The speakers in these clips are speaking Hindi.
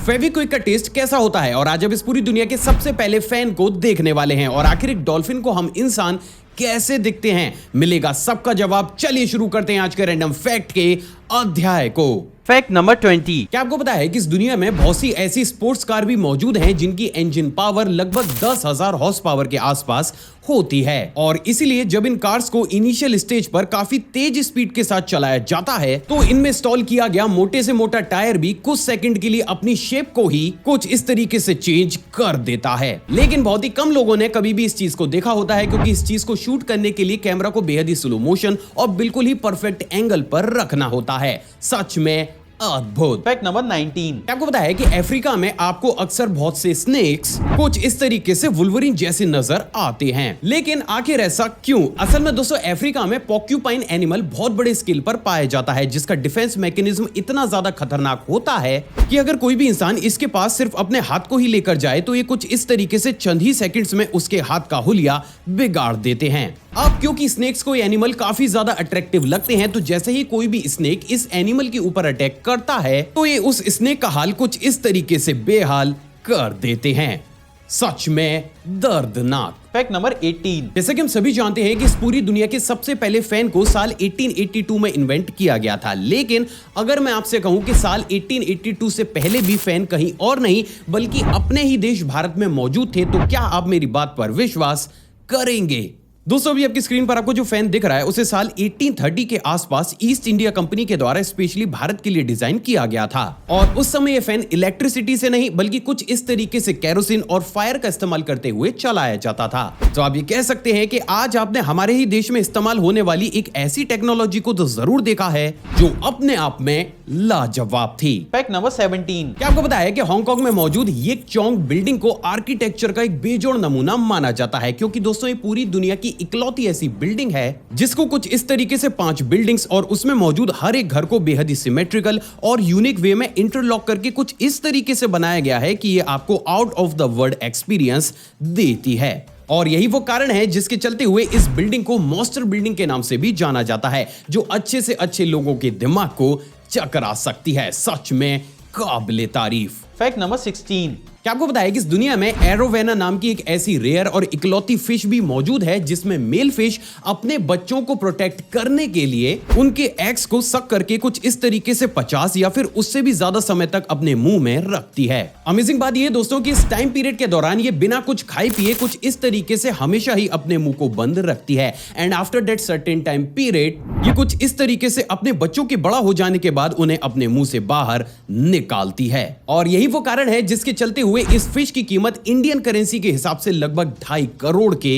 फेविक्विक का टेस्ट कैसा होता है और आज अब इस पूरी दुनिया के सबसे पहले फैन को देखने वाले हैं और आखिर एक डॉल्फिन को हम इंसान कैसे दिखते हैं, मिलेगा सबका जवाब। चलिए शुरू करते हैं आज के रैंडम फैक्ट के अध्याय को। Fact number 20। क्या आपको पता है कि इस दुनिया में बहुत सी ऐसी स्पोर्ट्स कार भी मौजूद हैं जिनकी इंजन पावर लगभग 10,000 हॉर्स पावर के आसपास होती है और इसीलिए जब इन कार्स को इनिशियल स्टेज पर काफी तेज स्पीड के साथ चलाया जाता है तो इनमें इंस्टॉल किया गया मोटे से मोटा टायर भी कुछ सेकंड के लिए अपनी शेप को ही कुछ इस तरीके से चेंज कर देता है। लेकिन बहुत ही कम लोगों ने कभी भी इस चीज को देखा होता है क्योंकि इस चीज को शूट करने के लिए कैमरा को बेहद ही स्लो मोशन और बिल्कुल ही परफेक्ट एंगल पर रखना होता है। सच में अद्भुत। Fact number 19। आपको पता है कि अफ्रीका में आपको अक्सर बहुत से स्नेक्स कुछ इस तरीके से वुल्वरीन जैसे नजर आते हैं, लेकिन आखिर ऐसा क्यों? असल में दोस्तों अफ्रीका में पोर्क्यूपाइन एनिमल बहुत बड़े स्केल पर पाया जाता है जिसका डिफेंस मैकेनिज्म इतना ज्यादा खतरनाक होता है कि अगर कोई भी इंसान इसके पास सिर्फ अपने हाथ को ही लेकर जाए तो ये कुछ इस तरीके से चंद ही सेकंड्स में उसके हाथ का हुलिया बिगाड़ देते हैं। अब क्योंकि स्नेक्स को एनिमल काफी ज्यादा अट्रैक्टिव लगते हैं तो जैसे ही कोई भी स्नेक इस एनिमल के ऊपर अटैक करता है तो ये उस स्नेक का हाल कुछ इस तरीके से बेहाल कर देते हैं। सच में दर्दनाक। Fact number 18। जैसे कि हम सभी जानते हैं कि इस पूरी दुनिया के सबसे पहले फैन को साल 1882 में इन्वेंट किया गया था, लेकिन अगर मैं आपसे कहूं कि साल 1882 से पहले भी फैन कहीं और नहीं बल्कि अपने ही देश भारत में मौजूद थे तो क्या आप मेरी बात पर विश्वास करेंगे? दोस्तों अभी आपकी स्क्रीन पर आपको जो फैन दिख रहा है उसे साल 1830 के आसपास ईस्ट इंडिया कंपनी के द्वारा स्पेशली भारत के लिए डिजाइन किया गया था और उस समय ये फैन इलेक्ट्रिसिटी से नहीं बल्कि कुछ इस तरीके से केरोसिन और फायर का इस्तेमाल करते हुए चलाया जाता था। तो आप ये कह सकते हैं कि आज आपने हमारे ही देश में इस्तेमाल होने वाली एक ऐसी टेक्नोलॉजी को तो जरूर देखा है जो अपने आप में लाजवाब थी। Fact number 17। क्या आपको पता है कि हांगकांग में मौजूद येक चोंग बिल्डिंग को आर्किटेक्चर का एक बेजोड़ नमूना माना जाता है क्योंकि दोस्तों ये पूरी दुनिया की इकलौती ऐसी बिल्डिंग है जिसको कुछ इस तरीके से 5 बिल्डिंग्स और उसमें मौजूद हर एक घर को बेहद ही सिमेट्रिकल और यूनिक वे में इंटरलॉक करके कुछ इस तरीके से बनाया गया है कि ये आपको out of the world experience देती है और यही वो कारण है जिसके चलते हुए इस बिल्डिंग को मॉन्स्टर बिल्डिंग के नाम से भी जाना जाता है जो अच्छे से अच्छे लोगों के दिमाग को चकरा सकती है। सच में काबिले तारीफ। Fact number 16। क्या आपको पता है कि इस दुनिया में एरोवेना नाम की एक ऐसी रेयर और इकलौती फिश भी मौजूद है जिसमें मेल फिश अपने बच्चों को प्रोटेक्ट करने के लिए उनके एग्स को सक करके कुछ इस तरीके से 50 या फिर उससे भी ज्यादा समय तक अपने मुंह में रखती है। अमेजिंग बात यह दोस्तों कि इस टाइम पीरियड के दौरान ये बिना कुछ खाए पिए कुछ इस तरीके से हमेशा ही अपने मुंह को बंद रखती है and after that certain time period ये कुछ इस तरीके से अपने बच्चों के बड़ा हो जाने के बाद उन्हें अपने मुंह से बाहर निकालती है और यही वो कारण है जिसके चलते हुए इस फिश की कीमत इंडियन करेंसी के हिसाब से लगभग 2.5 करोड़ के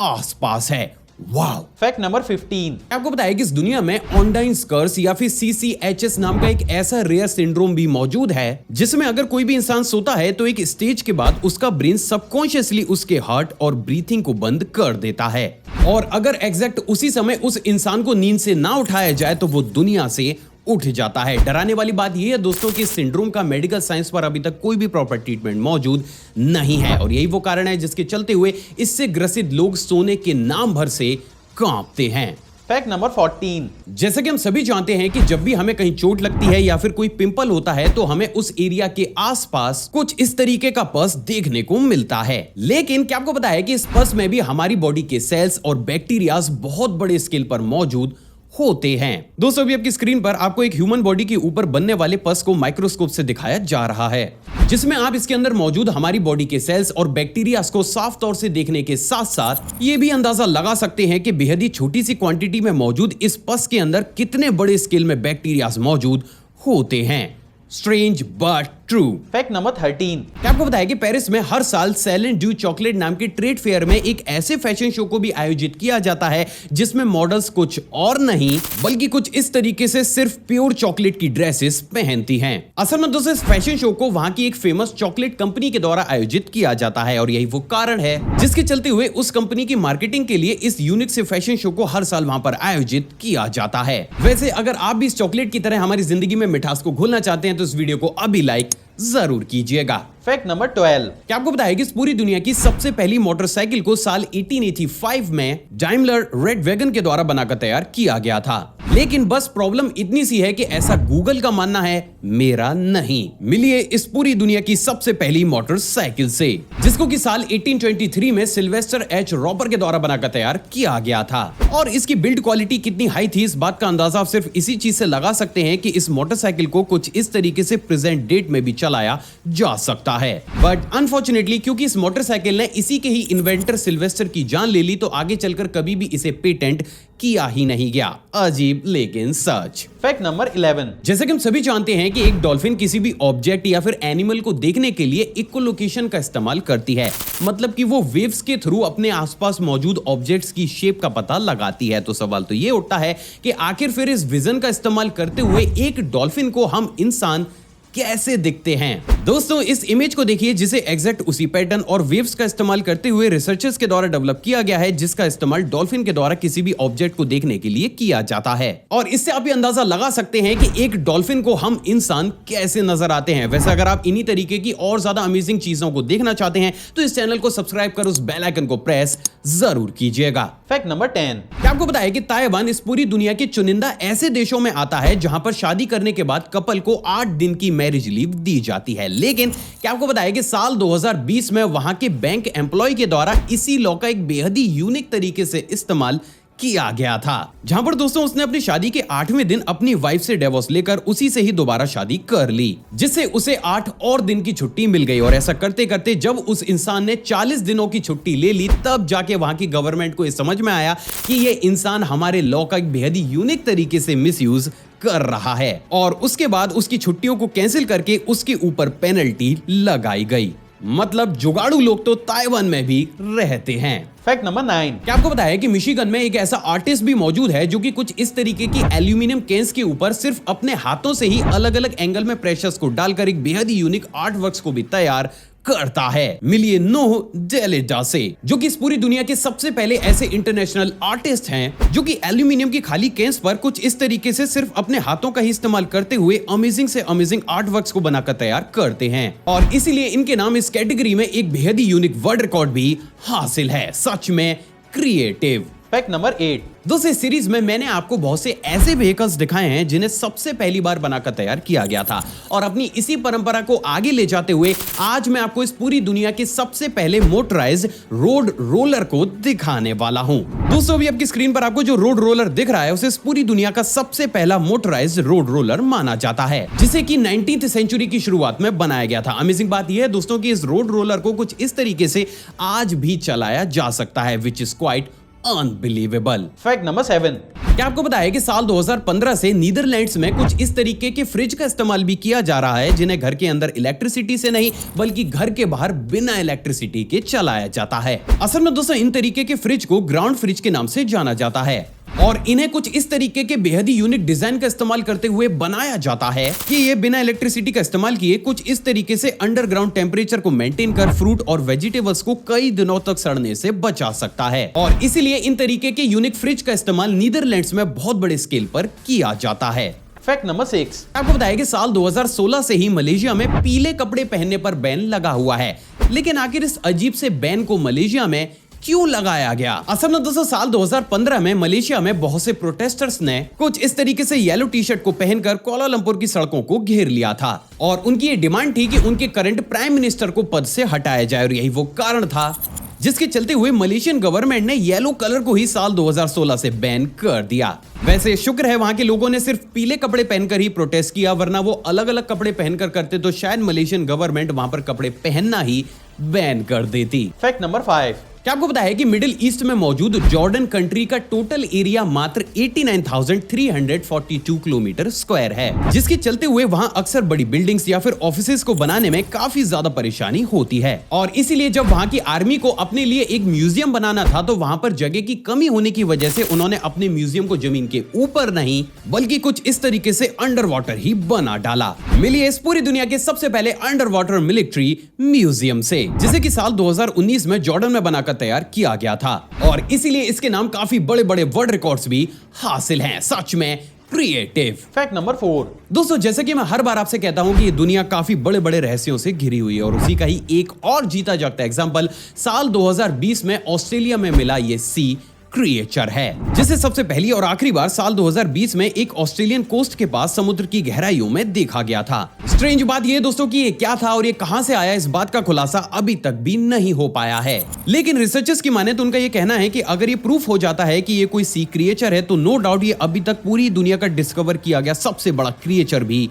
आसपास है। वाव। Fact number 15। आपको बताया कि इस दुनिया में ऑनडाइन स्कर्स या फिर CCHS नाम का एक ऐसा रेयर सिंड्रोम भी मौजूद है जिसमें अगर कोई भी इंसान सोता है तो एक स्टेज के बाद उसका ब्रेन सबकॉन्शियसली उसके हार्ट और ब्रीथिंग को बंद कर देता है और अगर एग्जैक्ट उसी समय उस इंसान को नींद से ना उठाया जाए तो वो दुनिया से उठ जाता है। डराने वाली बात यह है दोस्तों कि इस सिंड्रोम का मेडिकल साइंस पर अभी तक कोई भी प्रॉपर ट्रीटमेंट मौजूद नहीं है और यही वो कारण है जिसके चलते हुए इससे ग्रसित लोग सोने के नाम भर से कांपते हैं। Fact number 14। जैसे कि हम सभी जानते हैं कि जब भी हमें कहीं चोट लगती है या फिर कोई पिंपल होता है तो हमें उस एरिया के आसपास कुछ इस तरीके का पस देखने को मिलता है, लेकिन क्या आपको पता है कि इस पस में भी हमारी बॉडी के सेल्स और बैक्टीरियाज बहुत बड़े स्केल पर मौजूद होते हैं। दोस्तों अभी आपकी स्क्रीन पर आपको एक ह्यूमन बॉडी के ऊपर बनने वाले पस को माइक्रोस्कोप से दिखाया जा रहा है जिसमें आप इसके अंदर मौजूद हमारी बॉडी के सेल्स और बैक्टीरिया को साफ तौर से देखने के साथ साथ ये भी अंदाजा लगा सकते हैं कि बेहद ही छोटी सी क्वांटिटी में मौजूद इस पस के अंदर कितने बड़े स्केल में बैक्टीरिया मौजूद होते हैं। Strange but true. Fact number 13। क्या आपको बताया कि पेरिस में हर साल सैलेंट ड्यू चॉकलेट नाम के ट्रेड फेयर में एक ऐसे फैशन शो को भी आयोजित किया जाता है जिसमें मॉडल्स कुछ और नहीं बल्कि कुछ इस तरीके से सिर्फ प्योर चॉकलेट की ड्रेसेस पहनती हैं। असल में दोस्तों इस फैशन शो को वहां की एक फेमस चॉकलेट कंपनी के द्वारा आयोजित किया जाता है और यही वो कारण है जिसके चलते हुए उस कंपनी की मार्केटिंग के लिए इस यूनिक से फैशन शो को हर साल वहां पर आयोजित किया जाता है। वैसे अगर आप भी इस चॉकलेट की तरह हमारी जिंदगी में मिठास को घोलना चाहते हैं तो इस वीडियो को अभी लाइक जरूर कीजिएगा। Fact number 12। क्या आपको पता है कि इस पूरी दुनिया की सबसे पहली मोटरसाइकिल को साल 1885 में डाइमलर रेड वैगन के द्वारा बनाकर तैयार किया गया था। लेकिन बस प्रॉब्लम इतनी सी है कि ऐसा गूगल का मानना है, मेरा नहीं। मिलिए इस पूरी दुनिया की सबसे पहली मोटरसाइकिल से, जिसको कि साल 1823 में सिल्वेस्टर एच रॉपर के द्वारा बनाकर तैयार किया गया था। और इसकी बिल्ड क्वालिटी कितनी हाई थी, इस बात का अंदाजा आप सिर्फ इसी चीज से लगा सकते हैं कि इस मोटरसाइकिल को कुछ इस तरीके से प्रेजेंट डेट में भी चलाया जा सकता है। बट अनफॉर्चुनेटली क्योंकि इस मोटरसाइकिल ने इसी के ही इन्वेंटर सिल्वेस्टर की जान ले ली, तो आगे चलकर कभी भी इसे पेटेंट किया ही नहीं गया। अजीब लेकिन सच। Fact number 11। जैसे कि हम सभी जानते हैं कि एक डॉल्फिन किसी भी ऑब्जेक्ट या फिर एनिमल को देखने के लिए इकोलोकेशन का इस्तेमाल करती है, मतलब कि वो वेव्स के थ्रू अपने आसपास मौजूद ऑब्जेक्ट्स की शेप का पता लगाती है। तो सवाल तो ये उठता है कि आखिर फिर इस विजन का इस्तेमाल करते हुए एक डॉल्फिन को हम इंसान कैसे दिखते हैं। दोस्तों इस इमेज को देखिए, जिसे एग्जैक्ट उसी पैटर्न और वेव्स का इस्तेमाल करते हुए रिसर्चर्स के द्वारा डेवलप किया गया है, जिसका इस्तेमाल डॉल्फिन के द्वारा किसी भी ऑब्जेक्ट को देखने के लिए किया जाता है। और इससे आप ये अंदाजा लगा सकते हैं कि एक डॉल्फिन को हम इंसान कैसे नजर आते हैं। वैसे अगर आप इन्हीं तरीके की और ज्यादा अमेजिंग चीजों को देखना चाहते हैं तो इस चैनल को सब्सक्राइब कर उस बेल आइकन को प्रेस जरूर कीजिएगा। Fact number 10। क्या आपको पता है कि ताइवान इस पूरी दुनिया के चुनिंदा ऐसे देशों में आता है जहां पर शादी करने के बाद कपल को 8 दिन की मैरिज लीव दी जाती है। लेकिन क्या आपको पता है कि साल 2020 में वहां के बैंक एम्प्लॉय के द्वारा इसी लॉ का एक बेहद ही यूनिक तरीके से इस्तेमाल किया गया था, जहां पर दोस्तों उसने अपनी शादी के 8वें दिन अपनी वाइफ से डिवोर्स लेकर उसी से ही दोबारा शादी कर ली, जिससे उसे 8 और दिन की छुट्टी मिल गई। और ऐसा करते करते जब उस इंसान ने 40 दिनों की छुट्टी ले ली, तब जाके वहां की गवर्नमेंट को ये समझ में आया कि ये इंसान हमारे लॉ का एक बेहद ही यूनिक तरीके से मिसयूज कर रहा है। और उसके बाद उसकी छुट्टियों को कैंसिल करके उसके ऊपर पेनल्टी लगाई गई। मतलब जुगाड़ू लोग तो ताइवान में भी रहते हैं। Fact number 9। क्या आपको पता है कि मिशिगन में एक ऐसा आर्टिस्ट भी मौजूद है जो कि कुछ इस तरीके की एल्यूमिनियम केन्स के ऊपर सिर्फ अपने हाथों से ही अलग अलग एंगल में प्रेशर्स को डालकर एक बेहद ही यूनिक आर्ट वर्क्स को भी तैयार करता है। मिलिए नोह डेलिडा से, जो कि इस पूरी दुनिया के सबसे पहले ऐसे इंटरनेशनल आर्टिस्ट हैं जो कि एल्यूमिनियम की खाली केन्स पर कुछ इस तरीके से सिर्फ अपने हाथों का ही इस्तेमाल करते हुए अमेजिंग से अमेजिंग आर्ट वर्क्स को बनाकर तैयार करते हैं। और इसीलिए इनके नाम इस कैटेगरी में एक बेहद ही यूनिक वर्ल्ड रिकॉर्ड भी हासिल है। सच में क्रिएटिव। Fact number 8। दोस्तों इस सीरीज में मैंने आपको बहुत से ऐसे व्हीकल्स दिखाए हैं जिन्हें सबसे पहली बार बनाकर तैयार किया गया था, और अपनी इसी परंपरा को आगे ले जाते हुए आज मैं आपको इस पूरी दुनिया के सबसे पहले मोटराइज्ड रोड रोलर को दिखाने वाला हूं। दोस्तों अभी आपकी स्क्रीन पर आपको जो रोड रोलर दिख रहा है उसे इस पूरी दुनिया का सबसे पहला मोटराइज्ड रोड रोलर माना जाता है, जिसे कि 19th सेंचुरी की शुरुआत में बनाया गया था। अमेजिंग बात यह है दोस्तों कि इस रोड रोलर को कुछ इस तरीके से आज भी चलाया जा सकता है, which is quite unbelievable. Fact number 7। क्या आपको पता है कि साल 2015 से नीदरलैंड्स में कुछ इस तरीके के फ्रिज का इस्तेमाल भी किया जा रहा है जिन्हें घर के अंदर इलेक्ट्रिसिटी से नहीं बल्कि घर के बाहर बिना इलेक्ट्रिसिटी के चलाया जाता है। असल में दोस्तों इन तरीके के फ्रिज को ग्राउंड फ्रिज के नाम से जाना जाता है, और इन्हें कुछ इस तरीके के बेहद ही यूनिक डिजाइन का इस्तेमाल करते हुए बनाया जाता है कि ये बिना इलेक्ट्रिसिटी का इस्तेमाल किए कुछ इस तरीके से अंडरग्राउंड टेम्परेचर को मेंटेन कर फ्रूट और वेजिटेबल्स को कई दिनों तक सड़ने से बचा सकता है। और इसीलिए इन तरीके के यूनिक फ्रिज का इस्तेमाल नीदरलैंड्स में बहुत बड़े स्केल पर किया जाता है। Fact number 6। आपको बताया कि साल 2016 से ही मलेशिया में पीले कपड़े पहनने पर बैन लगा हुआ है, लेकिन आखिर इस अजीब से बैन को मलेशिया में क्यों लगाया गया? असल में दोस्तों साल 2015 में मलेशिया में बहुत से प्रोटेस्टर्स ने कुछ इस तरीके से येलो टी शर्ट को पहनकर कुआलालंपुर की सड़कों को घेर लिया था, और उनकी ये डिमांड थी कि उनके करंट प्राइम मिनिस्टर को पद से हटाया जाए, और यही वो कारण था जिसके चलते हुए मलेशियन गवर्नमेंट ने येलो कलर को ही साल 2016 से बैन कर दिया। वैसे शुक्र है वहां के लोगों ने सिर्फ पीले कपड़े पहनकर ही प्रोटेस्ट किया, वरना वो अलग अलग कपड़े पहनकर करते तो शायद मलेशियन गवर्नमेंट वहां पर कपड़े पहनना ही बैन कर देती। Fact number 5। क्या आपको पता है कि मिडिल ईस्ट में मौजूद जॉर्डन कंट्री का टोटल एरिया मात्र 89,342 किलोमीटर स्क्वायर है, जिसके चलते हुए वहां अक्सर बड़ी बिल्डिंग्स या फिर ऑफिसेज को बनाने में काफी ज्यादा परेशानी होती है। और इसीलिए जब वहां की आर्मी को अपने लिए एक म्यूजियम बनाना था तो वहां पर जगह की कमी होने की वजह से उन्होंने अपने म्यूजियम को जमीन के ऊपर नहीं बल्कि कुछ इस तरीके से अंडर वाटर ही बना डाला। मिलिए इस पूरी दुनिया के सबसे पहले अंडर वाटर मिलिट्री म्यूजियम से, जिसे कि साल 2019 में जॉर्डन में बनाकर तैयार किया गया था, और इसीलिए इसके नाम काफी बड़े बड़े वर्ल्ड रिकॉर्ड्स भी हासिल हैं। सच में क्रिएटिव। Fact number 4। दोस्तों जैसे कि मैं हर बार आपसे कहता हूं कि ये दुनिया काफी बड़े बड़े रहस्यों से घिरी हुई है और उसी का ही एक और जीता जागता एग्जांपल साल 2020 में ऑस्ट्रेलिया में मिला ये सी क्रिएचर है, जिसे सबसे पहली और आखिरी बार साल 2020 में एक ऑस्ट्रेलियन कोस्ट के पास समुद्र की गहराइयों में देखा गया था। स्ट्रेंज बात ये दोस्तों कि ये क्या था और ये कहां से आया, इस बात का खुलासा अभी तक भी नहीं हो पाया है। लेकिन रिसर्चर्स की माने तो उनका ये कहना है कि अगर ये प्रूफ हो जाता है कि ये कोई सी क्रिएचर है तो नो डाउट ये अभी तक पूरी दुनिया का डिस्कवर किया गया सबसे बड़ा क्रिएचर भी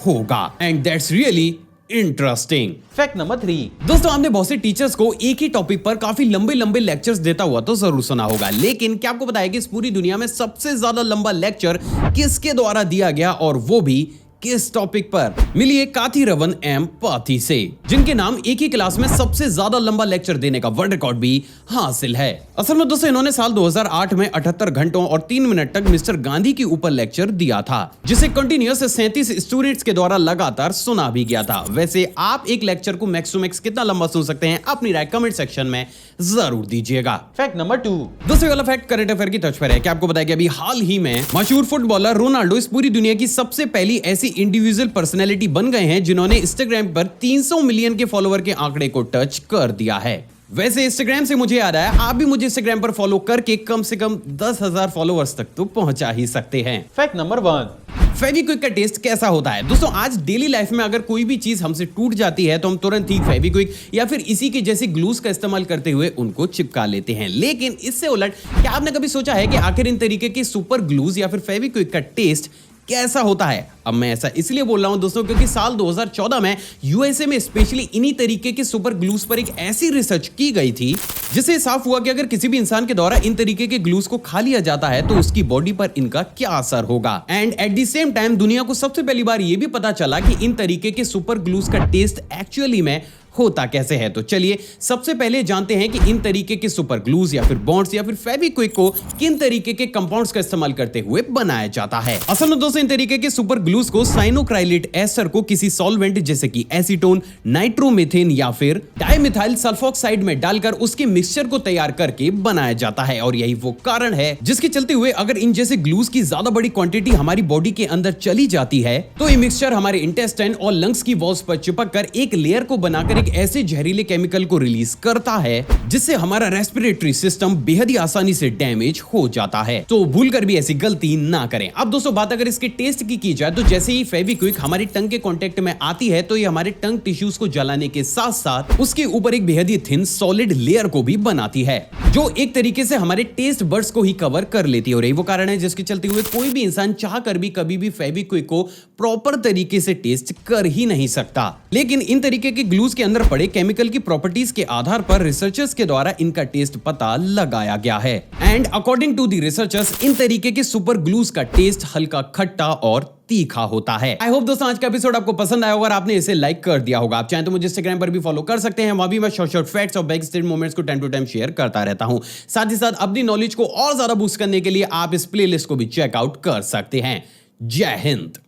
होगा। And that's really interesting. Fact number 3। दोस्तों आपने बहुत से टीचर्स को एक ही टॉपिक पर काफी लंबे लंबे लेक्चर्स देता हुआ तो जरूर सुना होगा, लेकिन क्या आपको पता है कि इस पूरी दुनिया में सबसे ज्यादा लंबा लेक्चर किसके द्वारा दिया गया और वो भी किस टॉपिक पर? मिलिए काथीरवन एम पाथी से, जिनके नाम एक ही क्लास में सबसे ज्यादा लंबा लेक्चर देने का वर्ल्ड रिकॉर्ड भी हासिल है। असल में दोस्तों इन्होंने साल 2008 में 78 घंटों और 3 मिनट तक मिस्टर गांधी के ऊपर लेक्चर दिया था, जिसे कंटिन्यूअस 37 स्टूडेंट्स के द्वारा लगातार सुना भी गया था। वैसे आप एक लेक्चर को मैक्स टू मैक्स कितना लंबा सुन सकते हैं, अपनी राय कमेंट सेक्शन में जरूर दीजिएगा। Fact number 2। दोस्तों वाला फैक्ट करंट अफेयर की टच पर है। क्या आपको पता है कि अभी हाल ही में मशहूर फुटबॉलर रोनाल्डो इस पूरी दुनिया की सबसे पहली ऐसी इंडिविजुअल पर्सनैलिटी बन गए हैं जिन्होंने इंस्टाग्राम पर 300 मिलियन के फॉलोअर के आंकड़े को टच कर दिया है। वैसे इंस्टाग्राम से मुझे याद आया, आप भी मुझे इंस्टाग्राम पर फॉलो करके कम से कम 10,000 फॉलोअर्स तक तो पहुंचा ही सकते हैं। Fact number 1। फेविक्विक का टेस्ट कैसा होता है? दोस्तों आज डेली लाइफ में अगर कोई भी चीज हमसे टूट जाती है तो हम तुरंत ही फेविक्विक या फिर इसी के जैसे ग्लूस का इस्तेमाल करते हुए उनको चिपका लेते हैं। लेकिन इससे उलट क्या आपने कभी सोचा है कि आखिर इन तरीके के सुपर ग्लूज या फिर फेविक्विक का टेस्ट कैसा होता है? अब मैं ऐसा इसलिए बोल रहा हूं दोस्तों क्योंकि साल 2014 में यूएसए में स्पेशली इन्हीं तरीके के सुपर ग्लूस पर एक ऐसी रिसर्च की गई थी जिससे साफ हुआ कि अगर किसी भी इंसान के द्वारा इन तरीके के ग्लूस को खा लिया जाता है तो उसकी बॉडी पर इनका क्या असर होगा। And at the same time दुनिया को सबसे पहली बार यह भी पता चला कि इन तरीके के सुपर ग्लूस का टेस्ट एक्चुअली में होता कैसे है। तो चलिए सबसे पहले जानते हैं कि इन तरीके के सुपर ग्लूज या फिर बॉन्ड्स या फिर फेविक्विक को किन तरीके के कंपाउंड्स का इस्तेमाल करते हुए बनाया जाता है। असल में दोस्तों इन तरीके के सुपर ग्लूज को साइनोक्राइलेट एस्टर को किसी सॉल्वेंट जैसे कि एसीटोन, नाइट्रोमीथेन या फिर डाइमिथाइल सल्फोक्साइड में डालकर उसके मिक्सचर को तैयार करके बनाया जाता है। और यही वो कारण है जिसके चलते हुए अगर इन जैसे ग्लूज की ज्यादा बड़ी क्वांटिटी हमारी बॉडी के अंदर चली जाती है तो ये मिक्सचर हमारे इंटेस्टाइन और लंग्स की वॉल्स पर चिपक कर एक लेयर को बनाकर एक ऐसे जहरीले केमिकल को रिलीज करता है जिससे हमारा रेस्पिरेटरी सिस्टम बेहद ही आसानी से डैमेज हो जाता है। तो भूलकर भी ऐसी गलती ना करें। अब दोस्तों बात अगर इसके टेस्ट की जाए तो जैसे ही फेविक्विक हमारी टंग के कांटेक्ट में आती है तो ये हमारे टंग टिश्यूज को जलाने के साथ साथ उसके ऊपर एक बेहद ही थिन सॉलिड लेयर को भी बनाती है जो एक तरीके से हमारे टेस्ट बड्स को ही कवर कर लेती है। और यही वो कारण है जिसके चलते हुए कोई भी इंसान चाह कर भी कभी भी फेविक्विक को प्रॉपर तरीके से टेस्ट कर ही नहीं सकता। लेकिन इन तरीके के ग्लूज के अंदर पड़े केमिकल की प्रॉपर्टीज के आधार पर रिसर्चर्स के द्वारा इनका टेस्ट पता लगाया गया है। And according to the researchers इन तरीके के सुपर ग्लूज का टेस्ट हल्का खट्टा और तीखा होता है। आई होप दोस्तों आज का एपिसोड आपको पसंद आया होगा और आपने इसे लाइक कर दिया होगा। आप चाहें तो मुझे इंस्टाग्राम पर भी फॉलो कर सकते हैं, वहां भी मैं शॉर्ट फैक्ट्स और बैक स्टेज मोमेंट्स को टाइम टू टाइम शेयर करता रहता हूं। साथ ही साथ अपनी नॉलेज को और ज्यादा बूस्ट करने के लिए आप इस प्लेलिस्ट को भी चेकआउट कर सकते हैं। जय हिंद।